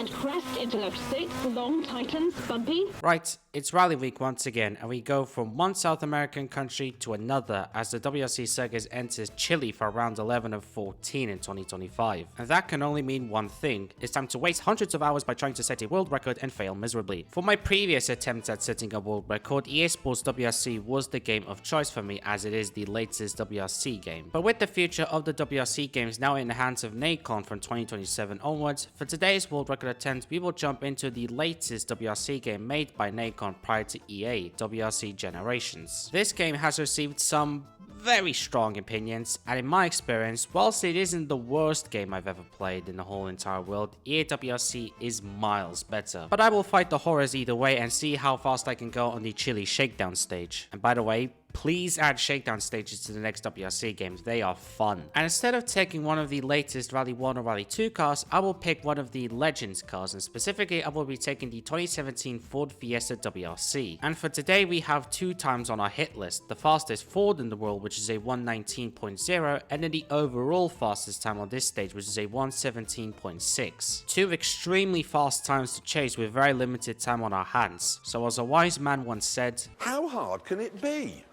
and crest into lap 6, long tightens, bumpy. Right, it's Rally Week once again, and we go from one South American country to another as the WRC circuit enters Chile for round 11 of 14 in 2025. And that can only mean one thing: it's time to waste hundreds of hours by trying to set a world record and fail miserably. For my previous attempts at setting a world record, EA Sports WRC was the game of choice for me as it is the latest WRC game. But with the future of the WRC games now in the hands of Nacon from 2027 onwards, for today's world record attempt we will jump into the latest WRC game made by Nacon prior to EA, WRC Generations. This game has received some very strong opinions, and in my experience, whilst it isn't the worst game I've ever played in the whole entire world, EA WRC is miles better. But I will fight the horrors either way and see how fast I can go on the Chile Shakedown stage. And by the way, please add shakedown stages to the next WRC games, they are fun. And instead of taking one of the latest Rally 1 or Rally 2 cars, I will pick one of the Legends cars, and specifically I will be taking the 2017 Ford Fiesta WRC. And for today we have two times on our hit list: the fastest Ford in the world, which is a 119.0, and then the overall fastest time on this stage, which is a 117.6. Two extremely fast times to chase with very limited time on our hands. So as a wise man once said, how hard can it be?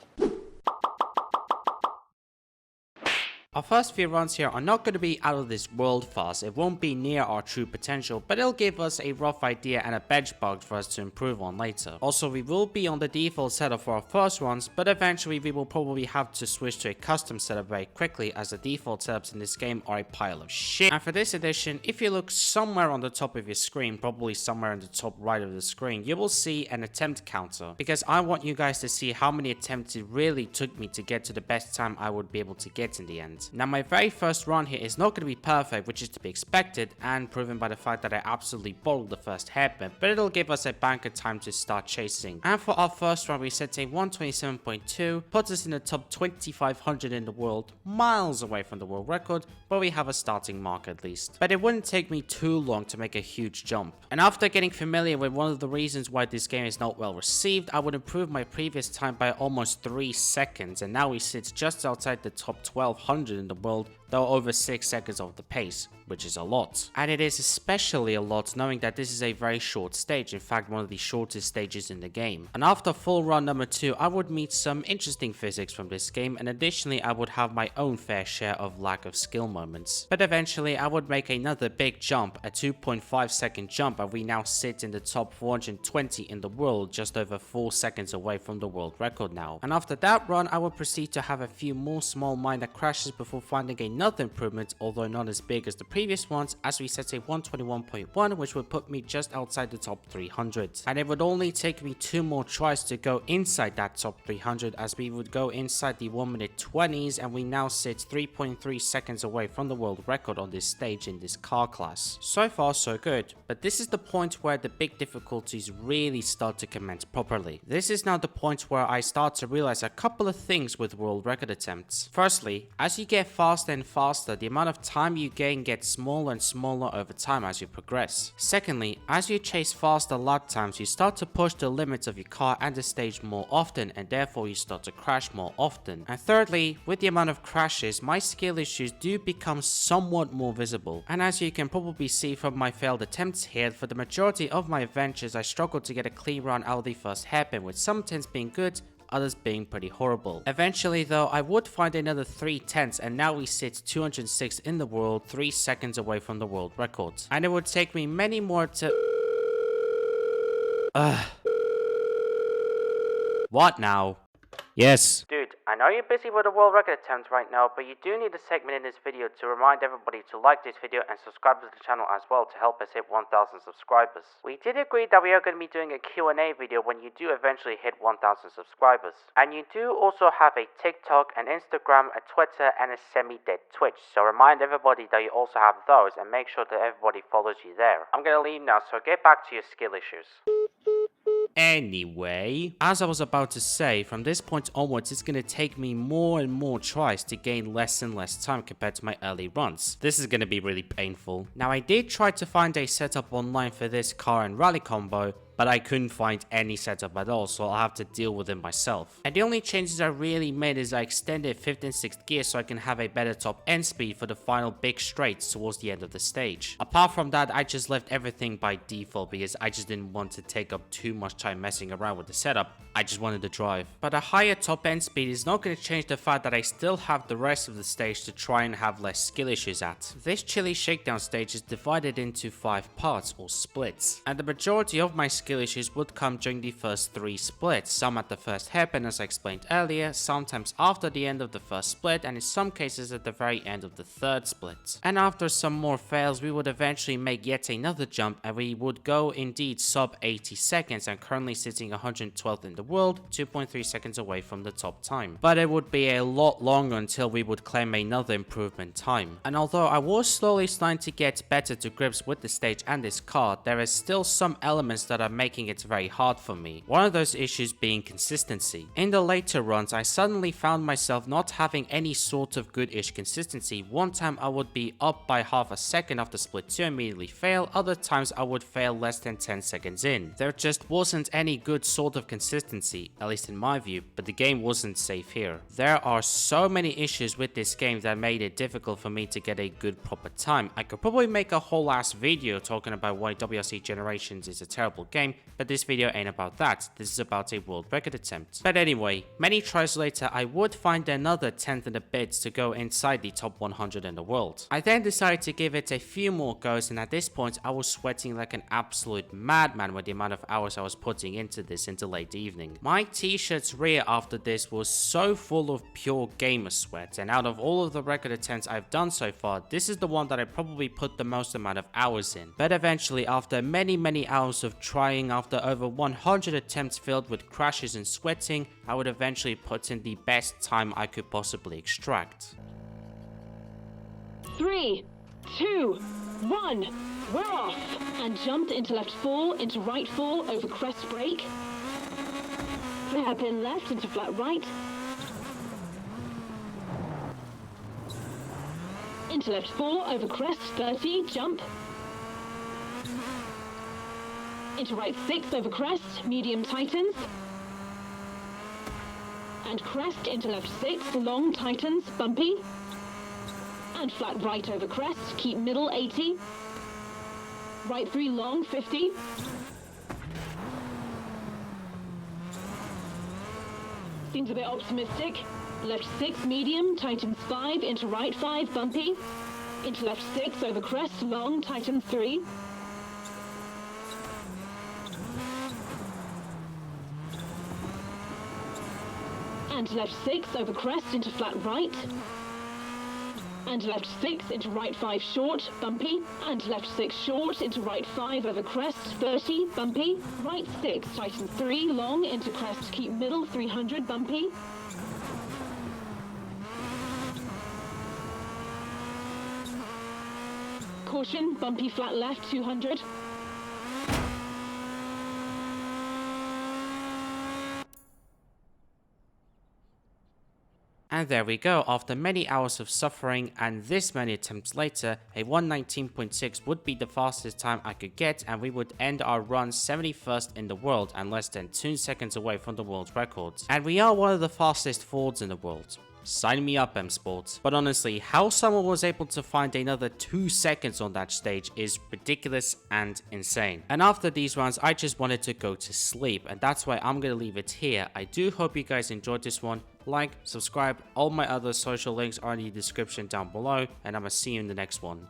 our first few runs here are not going to be out of this world fast. It won't be near our true potential, but it'll give us a rough idea and a benchmark for us to improve on later. Also, we will be on the default setup for our first runs, but eventually we will probably have to switch to a custom setup very quickly, as the default setups in this game are a pile of shit. And for this edition, if you look somewhere on the top of your screen, probably somewhere in the top right of the screen, you will see an attempt counter, because I want you guys to see how many attempts it really took me to get to the best time I would be able to get in the end. Now, my very first run here is not going to be perfect, which is to be expected and proven by the fact that I absolutely bottled the first hairpin, but it'll give us a banker time to start chasing. And for our first run, we set a 127.2, puts us in the top 2500 in the world, miles away from the world record, but we have a starting mark at least. But it wouldn't take me too long to make a huge jump. And after getting familiar with one of the reasons why this game is not well received, I would improve my previous time by almost 3 seconds, and now we sit just outside the top 1200 in the world, though over 6 seconds off the pace, which is a lot. And it is especially a lot knowing that this is a very short stage, in fact one of the shortest stages in the game. And after full run number 2, I would meet some interesting physics from this game, and additionally I would have my own fair share of lack of skill moments. But eventually I would make another big jump, a 2.5 second jump, and we now sit in the top 420 in the world, just over 4 seconds away from the world record now. And after that run, I would proceed to have a few more small minor crashes before finding another improvement, although not as big as the previous ones, as we set a 121.1, which would put me just outside the top 300. And it would only take me 2 more tries to go inside that top 300, as we would go inside the 1 minute 20s, and we now sit 3.3 seconds away from the world record on this stage in this car class. So far so good, but this is the point where the big difficulties really start to commence properly. This is now the point where I start to realize a couple of things with world record attempts. Firstly, as you get faster and faster, the amount of time you gain gets smaller and smaller over time as you progress. Secondly, as you chase faster lap times, you start to push the limits of your car and the stage more often, and therefore you start to crash more often. And thirdly, with the amount of crashes, my skill issues do become somewhat more visible. And as you can probably see from my failed attempts here, for the majority of my adventures I struggled to get a clean run out of the first hairpin, with some attempts being good, others being pretty horrible. Eventually though, I would find another 3 tenths, and now we sit 206 in the world, 3 seconds away from the world record. And it would take me many more to... What now? Yes. Dude, I know you're busy with a world record attempt right now, but you do need a segment in this video to remind everybody to like this video and subscribe to the channel as well to help us hit 1,000 subscribers. We did agree that we are going to be doing a Q&A video when you do eventually hit 1,000 subscribers. And you do also have a TikTok, an Instagram, a Twitter, and a semi-dead Twitch, so remind everybody that you also have those and make sure that everybody follows you there. I'm going to leave now, so get back to your skill issues. Anyway, as I was about to say, from this point onwards it's going to take me more and more tries to gain less and less time compared to my early runs. This is going to be really painful. Now I did try to find a setup online for this car and rally combo, but I couldn't find any setup at all, so I'll have to deal with it myself. And the only changes I really made is I extended 5th and 6th gear so I can have a better top end speed for the final big straights towards the end of the stage. Apart from that, I just left everything by default because I just didn't want to take up too much time messing around with the setup. I just wanted to drive. But a higher top end speed is not going to change the fact that I still have the rest of the stage to try and have less skill issues at. This Chili Shakedown stage is divided into 5 parts or splits, and the majority of my skill issues would come during the first 3 splits, some at the first hairpin as I explained earlier, sometimes after the end of the first split, and in some cases at the very end of the 3rd split. And after some more fails, we would eventually make yet another jump and we would go indeed sub 80 seconds. I'm currently sitting 112th in the world, 2.3 seconds away from the top time. But it would be a lot longer until we would claim another improvement time. And although I was slowly starting to get better to grips with the stage and this car, there is still some elements that are making it very hard for me. One of those issues being consistency. In the later runs, I suddenly found myself not having any sort of good-ish consistency. One time I would be up by half a second after split 2 immediately fail, other times I would fail less than 10 seconds in. There just wasn't any good sort of consistency, at least in my view, but the game wasn't safe here. There are so many issues with this game that made it difficult for me to get a good proper time. I could probably make a whole ass video talking about why WRC Generations is a terrible game, but this video ain't about that. This is about a world record attempt. But anyway, many tries later, I would find another 10th in the bits to go inside the top 100 in the world. I then decided to give it a few more goes, and at this point I was sweating like an absolute madman with the amount of hours I was putting into this into late evening. My t-shirt's rear after this was so full of pure gamer sweat, and out of all of the record attempts I've done so far, this is the one that I probably put the most amount of hours in. But eventually, after many hours of trying, after over 100 attempts filled with crashes and sweating, I would eventually put in the best time I could possibly extract. 3, 2, 1, we're off! And jumped into left fall, into right fall, over crest brake. Hairpin left into flat right. Into left fall, over crest, 30, jump. Into right 6, over crest, medium tightens. And crest into left 6, long tightens, bumpy. And flat right over crest, keep middle 80. Right 3 long, 50. Seems a bit optimistic. Left 6 medium, tightens 5, into right 5, bumpy. Into left 6, over crest, long, tightens 3. And left 6, over crest, into flat right. And left 6, into right 5 short, bumpy. And left 6 short, into right 5 over crest, 30, bumpy. Right 6, tighten 3, long, into crest, keep middle, 300, bumpy. Caution, bumpy flat left, 200. And there we go, after many hours of suffering and this many attempts later, a 119.6 would be the fastest time I could get, and we would end our run 71st in the world and less than 2 seconds away from the world record. And we are one of the fastest Fords in the world. Sign me up, M Sports. But honestly, how someone was able to find another 2 seconds on that stage is ridiculous and insane. And after these rounds, I just wanted to go to sleep, and that's why I'm gonna leave it here. I do hope you guys enjoyed this one. Like, subscribe, all my other social links are in the description down below, and I'm gonna see you in the next one.